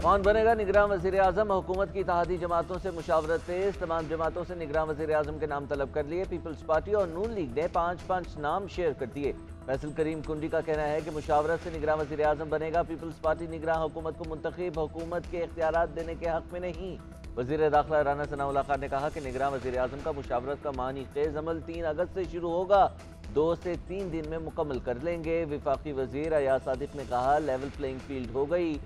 कौन बनेगा निगरान वज़ीर आज़म? हुकूमत की इत्तेहादी जमातों से मुशावरत तेज। तमाम जमातों से निगरान वज़ीर आज़म के नाम तलब कर लिए। पीपल्स पार्टी और नून लीग ने 5-5 नाम शेयर कर दिए। फैसल करीम कुंडी का कहना है कि मुशावरत से निगरान वज़ीर आज़म बनेगा। पीपल्स पार्टी निगरान हुकूमत को मुंतखब हुकूमत के इख्तियारात देने के हक में नहीं। वज़ीर दाखिला राना सनाउल्लाह खान ने कहा कि निगरान वज़ीर आज़म का मुशावरत का मानी खेज अमल 3 अगस्त से शुरू होगा। 2 से 3 दिन में मुकम्मल कर लेंगे। विफाकी वज़ीर अयाज सादिक ने कहा लेवल प्लेइंग फील्ड हो गई।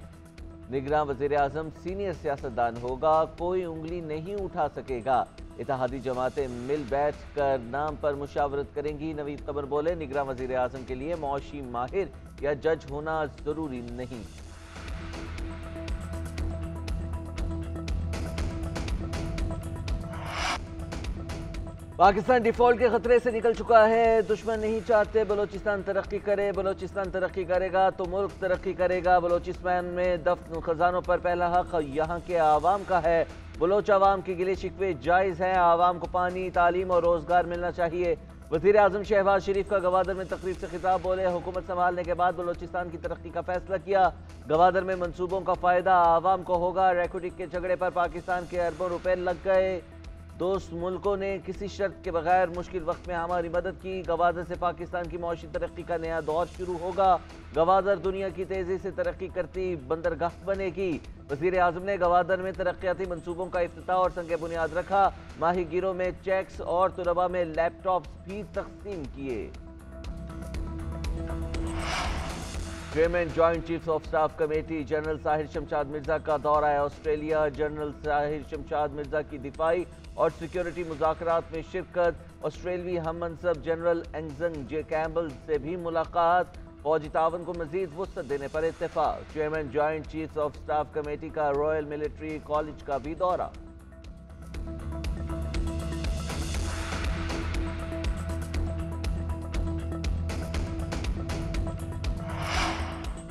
निगरान वज़ीर आज़म सीनियर सियासतदान होगा, कोई उंगली नहीं उठा सकेगा। इत्तेहादी जमातें मिल बैठ कर नाम पर मुशावरत करेंगी। नवीद कमर बोले निगरान वज़ीर आज़म के लिए मौशी माहिर या जज होना जरूरी नहीं। पाकिस्तान डिफॉल्ट के खतरे से निकल चुका है। दुश्मन नहीं चाहते बलोचिस्तान तरक्की करे। बलोचिस्तान तरक्की करेगा तो मुल्क तरक्की करेगा। बलोचिस्तान में दफ्न खजानों पर पहला हक यहाँ के आवाम का है। बलोच आवाम के गिले शिकवे जायज़ हैं। आवाम को पानी, तालीम और रोजगार मिलना चाहिए। वज़ीर आज़म शहबाज शरीफ का गवादर में तकरीब से खिताब। बोले हुकूमत संभालने के बाद बलोचिस्तान की तरक्की का फैसला किया। गवादर में मंसूबों का फायदा आवाम को होगा। रैकोटिक के झगड़े पर पाकिस्तान के अरबों रुपए लग गए। दोस्त मुल्कों ने किसी शर्त के बगैर मुश्किल वक्त में हमारी मदद की। गवादर से पाकिस्तान की मौशी तरक्की का नया दौर शुरू होगा। गवादर दुनिया की तेजी से तरक्की करती बंदरगाह बनेगी। वज़ीर आज़म ने गवादर में तरक्याती मंसूबों का इफ्तिताह और संग बुनियाद रखा। माहीगीरों में चेक्स और तुलबा में लैपटॉप्स भी तकसीम किए। Chairman joint chiefs of staff committee general Sahir Shamshad Mirza का दौरा है ऑस्ट्रेलिया। जनरल साहिर शमशाद मिर्जा की दिफाई और सिक्योरिटी मुज़ाकरात में शिरकत। ऑस्ट्रेलवी हम मनसब जनरल एंगजंग जे कैम्बल से भी मुलाकात। फौजी तावन को मजीद वुसअत देने पर इत्तेफाक। Chairman joint chiefs of staff committee का रॉयल मिलिट्री कॉलेज का भी दौरा।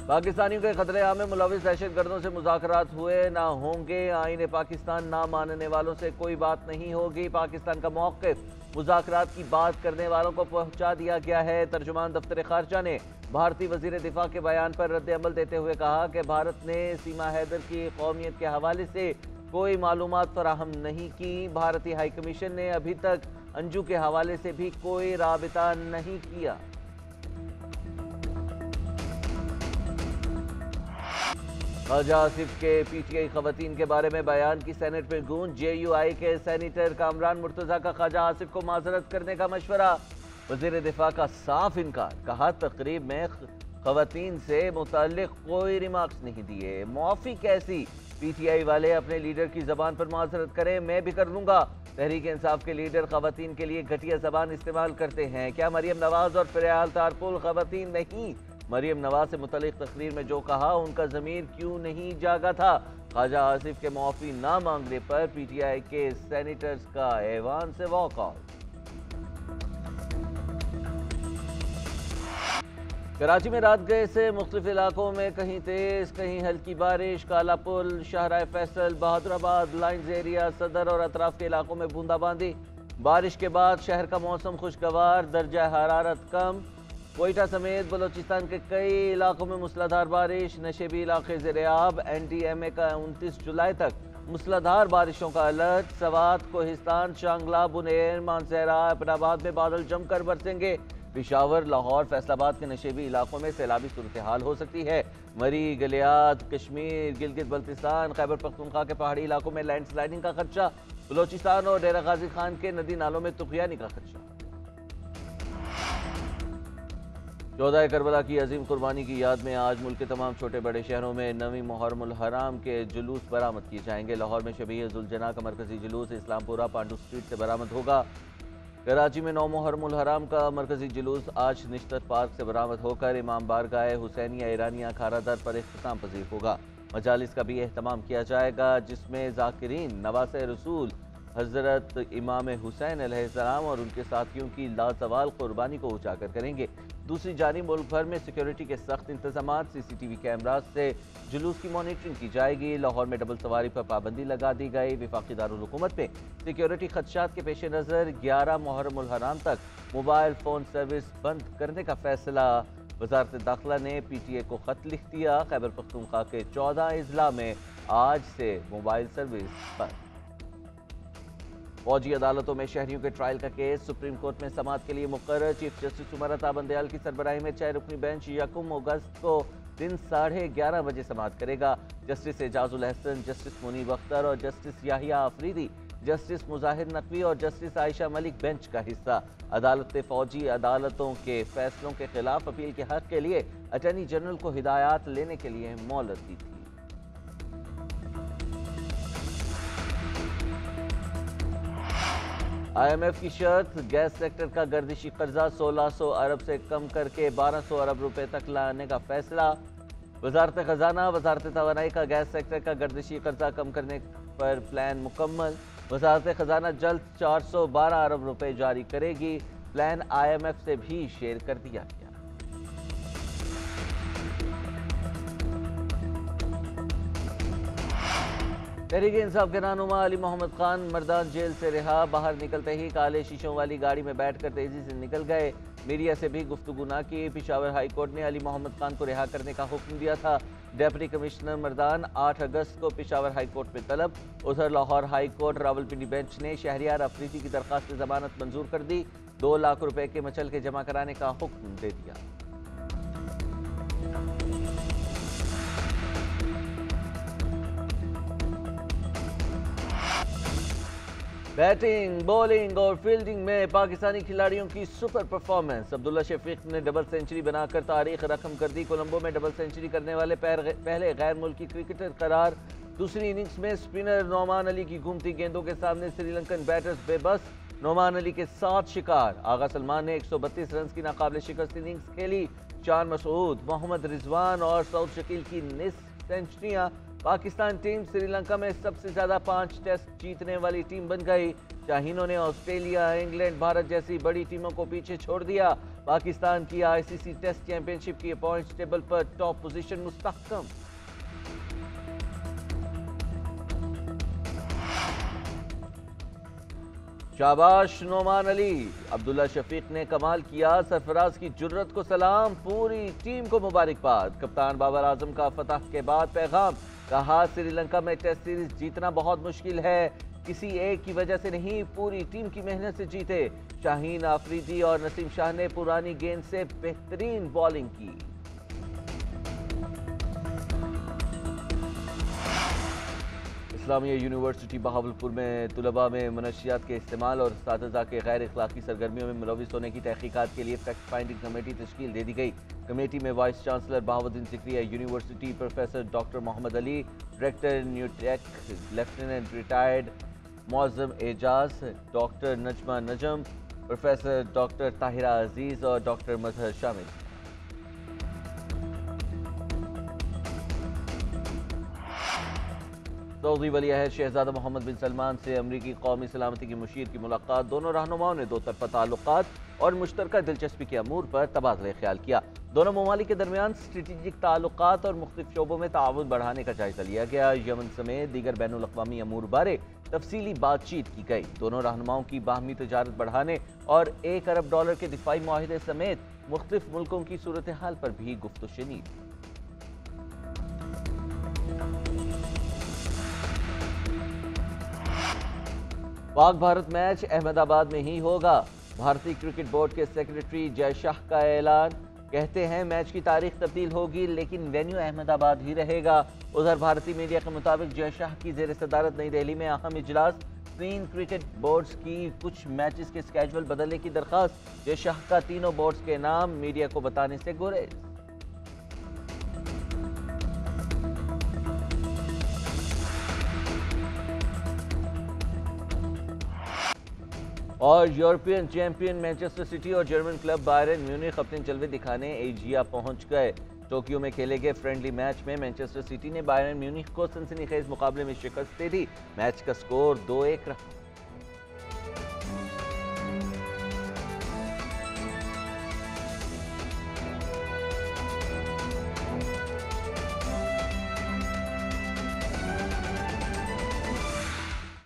पाकिस्तानियों के खतरे में मुलविस दहशतगर्दों से मुज़ाकरात हुए ना होंगे। आईन पाकिस्तान ना मानने वालों से कोई बात नहीं होगी। पाकिस्तान का मौक़िफ़ मुज़ाकरात की बात करने वालों को पहुंचा दिया गया है। तर्जुमान दफ्तर खारजा ने भारतीय वज़ीर दिफा के बयान पर रद्द अमल देते हुए कहा कि भारत ने सीमा हैदर की कौमियत के हवाले से कोई मालूमात फराहम नहीं की। भारतीय हाई कमीशन ने अभी तक अंजू के हवाले से भी कोई राबिता नहीं किया। ख्वाजा आसिफ के पीटीआई खवातीन के बारे में बयान की सेनेट में गूंज। जेयूआई के सेनेटर कामरान मुर्तजा का ख्वाजा आसिफ को माजरत करने का मशवरा। वज़ीर दिफा का साफ इनकार। कहा तकरीब में खवातीन से मुताल्लिक कोई रिमार्क्स नहीं दिए। मुआफ़ी कैसी? पीटीआई वाले अपने लीडर की जबान पर माजरत करें, मैं भी कर लूंगा। तहरीक इंसाफ के लीडर खवातीन के लिए घटिया जबान इस्तेमाल करते हैं। क्या मरियम नवाज और फिरहाल तारकुल खवातीन नहीं? मरियम नवाज से मुतल्लिक तकरीर में जो कहा उनका ज़मीर क्यों नहीं जागा था? ख्वाजा आसिफ के मुआफ़ी ना मांगने पर पीटीआई के सेनेटर्स का ऐवान से वॉकआउट। कराची में रात गए से मुख्तलिफ इलाकों में कहीं तेज कहीं हल्की बारिश। कालापुल, शाहराह फैसल, बहादुराबाद, लाइन्स एरिया, सदर और अतराफ के इलाकों में बूंदाबांदी। बारिश के बाद शहर का मौसम खुशगवार, दर्जा हरारत कम। कोयटा समेत बलोचिस्तान के कई इलाकों में मूसलाधार बारिश। नशेबी इलाके ज़ेर-ए-आब। NDMA का 29 जुलाई तक मूसलाधार बारिशों का अलर्ट। सवात, कोहिस्तान, शांगला, बुनेर, मानसहरा, अपनाबाद में बादल जमकर बरसेंगे। पेशावर, लाहौर, फैसलाबाद के नशेबी इलाकों में सैलाबी सूरत हाल हो सकती है। मरी, गलियात, कश्मीर, गिलगित बल्तिस्तान, खैबर पख्तूनख्वा के पहाड़ी इलाकों में लैंडस्लाइडिंग का खदशा। बलोचिस्तान और डेरा गाजी खान के नदी नालों में तुगयानी का खदशा। 14 करबला की अजीम कुर्बानी की याद में आज मुल्क के तमाम छोटे बड़े शहरों में 9वीं मुहर्रमुल हराम के जुलूस बरामद किए जाएंगे। लाहौर में शबीह जुलजना का मरकजी जुलूस इस्लामपुरा पांडू स्ट्रीट से बरामद होगा। कराची में 9 मुहर्रमुल हराम का मरकजी जुलूस आज निश्तर पार्क से बरामद होकर इमाम बारगाह हुसैनिया ईरानिया खारादर पर इख्तिताम पजीर होगा। मजालिस का भी एहतमाम किया जाएगा जिसमें ज़ाकिरीन नवासे रसूल हज़रत इमाम हुसैन अलैहिस्सलाम और उनके साथियों की लाजवाल कुर्बानी को उजागर करेंगे। दूसरी जानिब मुल्क भर में सिक्योरिटी के सख्त इंतजाम, CCTV कैमराज से जुलूस की मॉनिटरिंग की जाएगी। लाहौर में डबल सवारी पर पाबंदी लगा दी गई। वफाकी दारुल हुकूमत में सिक्योरिटी खदशात के पेश नज़र 11 मुहर्रमुल हराम तक मोबाइल फ़ोन सर्विस बंद करने का फैसला। वज़ारत दाखिला ने PTA को खत लिख दिया। खैबर पख्तूनख्वा के 14 अजला में आज से मोबाइल सर्विस पर। फौजी अदालतों में शहरियों के ट्रायल का केस सुप्रीम कोर्ट में समाअत के लिए मुकर्रर। चीफ जस्टिस उमर अता बंदयाल की सरबराही में 6 रुकनी बेंच यकम अगस्त को दिन 11:30 बजे समाअत करेगा। जस्टिस एजाजुल अहसन, जस्टिस मुनीब अख्तर और जस्टिस याहिया अफरीदी, जस्टिस मुजाहिर नकवी और जस्टिस आयशा मलिक बेंच का हिस्सा। अदालत ने फौजी अदालतों के फैसलों के खिलाफ अपील के हक के लिए अटॉर्नी जनरल को हिदायत लेने के लिए मोहलत दी थी। IMF की शर्त, गैस सेक्टर का गर्दिशी कर्जा 1600 अरब से कम करके 1200 अरब रुपए तक लाने का फैसला। वजारत खजाना, वजारत तवानाई का गैस सेक्टर का गर्दिशी कर्जा कम करने पर प्लान मुकम्मल। वजारत खजाना जल्द 412 अरब रुपए जारी करेगी। प्लान IMF से भी शेयर कर दिया गया। तहरीक इंसाफ के रहनुमा अली मोहम्मद खान मर्दान जेल से रिहा। बाहर निकलते ही काले शीशों वाली गाड़ी में बैठकर तेजी से निकल गए। मीडिया से भी गुफ्तगू न की। पेशावर हाई कोर्ट ने अली मोहम्मद खान को रिहा करने का हुक्म दिया था। डेप्टी कमिश्नर मर्दान 8 अगस्त को पेशावर हाई कोर्ट में तलब। उधर Lahore high court Rawalpindi bench ने शहरियार अफरीदी की दरखास्त जमानत मंजूर कर दी। 2 लाख रुपए के मचल के जमा कराने का हुक्म दे दिया। बैटिंग, बॉलिंग और फील्डिंग में पाकिस्तानी खिलाड़ियों की सुपर परफॉर्मेंस। अब्दुल्ला शफीक ने डबल सेंचुरी बनाकर तारीख रकम कर दी। कोलंबो में डबल सेंचुरी करने वाले पहले गैर मुल्की क्रिकेटर करार। दूसरी इनिंग्स में स्पिनर नौमान अली की घूमती गेंदों के सामने श्रीलंकन बैटर्स बेबस। नौमान अली के 7 शिकार। आगा सलमान ने 132 रन की नाकाबिले शिकस्त इनिंग्स खेली। शान मसूद, मोहम्मद रिजवान और सऊद शकील की निस्फ सेंचुरियां। पाकिस्तान टीम श्रीलंका में सबसे ज्यादा 5 टेस्ट जीतने वाली टीम बन गई। शाहीनों ने ऑस्ट्रेलिया, इंग्लैंड, भारत जैसी बड़ी टीमों को पीछे छोड़ दिया। पाकिस्तान की ICC टेस्ट चैंपियनशिप की पॉइंट्स टेबल पर टॉप पोजीशन मुस्तहकम। शाबाश नौमान अली, अब्दुल्ला शफीक ने कमाल किया। सरफराज की जुर्रत को सलाम, पूरी टीम को मुबारकबाद। कप्तान बाबर आजम का फतह के बाद पैगाम, कहा श्रीलंका में टेस्ट सीरीज जीतना बहुत मुश्किल है, किसी एक की वजह से नहीं, पूरी टीम की मेहनत से जीते। शाहीन आफरीदी और नसीम शाह ने पुरानी गेंद से बेहतरीन बॉलिंग की। इस्लामिया यूनिवर्सिटी बहावलपुर में तुलबा में मनशियात के इस्तेमाल और उस्तादा के गैर अखलाकी सरगर्मियों में मुलविस होने की तहकीकात के लिए फैक्ट फाइंडिंग कमेटी तश्कील दे दी गई। कमेटी में vice chancellor Bahauddin Zakariya university, professor doctor Mohammad Ali, director Nutech lieutenant retired Moazzam Ejaz, doctor Najma Najam, professor doctor Tahira Aziz और डॉक्टर मजहर शामिल। सऊदी वली अहद शहजादा मोहम्मद बिन सलमान से अमरीकी कौमी सलामती के मुशीर की मुलाकात। दोनों रहनुमाओं ने दो तरफा ताल्लुकात और मुश्तरका दिलचस्पी के अमूर पर तबादला ख्याल किया। दोनों ममालिक के दरमियान स्ट्रेटेजिक ताल्लुकात और मुख्तलिफ शोबों में ताउन बढ़ाने का जायजा लिया गया। यमन समेत दीगर बैनुल अक़वामी अमूर बारे तफसीली बातचीत की गई। दोनों रहनुमाओं की बाहमी तजारत बढ़ाने और $1 अरब के दिफाई मुआहिदे समेत मुख्तलिफ मुल्कों की सूरत हाल पर भी गुफ्तगू शनीद। पाक भारत मैच अहमदाबाद में ही होगा। भारतीय क्रिकेट बोर्ड के सेक्रेटरी जय शाह का ऐलान, कहते हैं मैच की तारीख तब्दील होगी लेकिन वेन्यू अहमदाबाद ही रहेगा। उधर भारतीय मीडिया के मुताबिक जय शाह की जेर सदारत नई दिल्ली में अहम इजलास। 3 क्रिकेट बोर्ड्स की कुछ मैचेस के स्केड्यूल बदलने की दरखास्त। जय शाह का तीनों बोर्ड्स के नाम मीडिया को बताने से गुरेज। और यूरोपियन चैंपियन मैनचेस्टर सिटी और जर्मन क्लब बायरन म्यूनिख अपने जलवे दिखाने एजिया पहुंच गए। टोक्यो में खेले गए फ्रेंडली मैच में मैनचेस्टर सिटी ने बायरन म्यूनिख को सनसनीखेज मुकाबले में शिकस्त दे दी। मैच का स्कोर 2-1 रहा।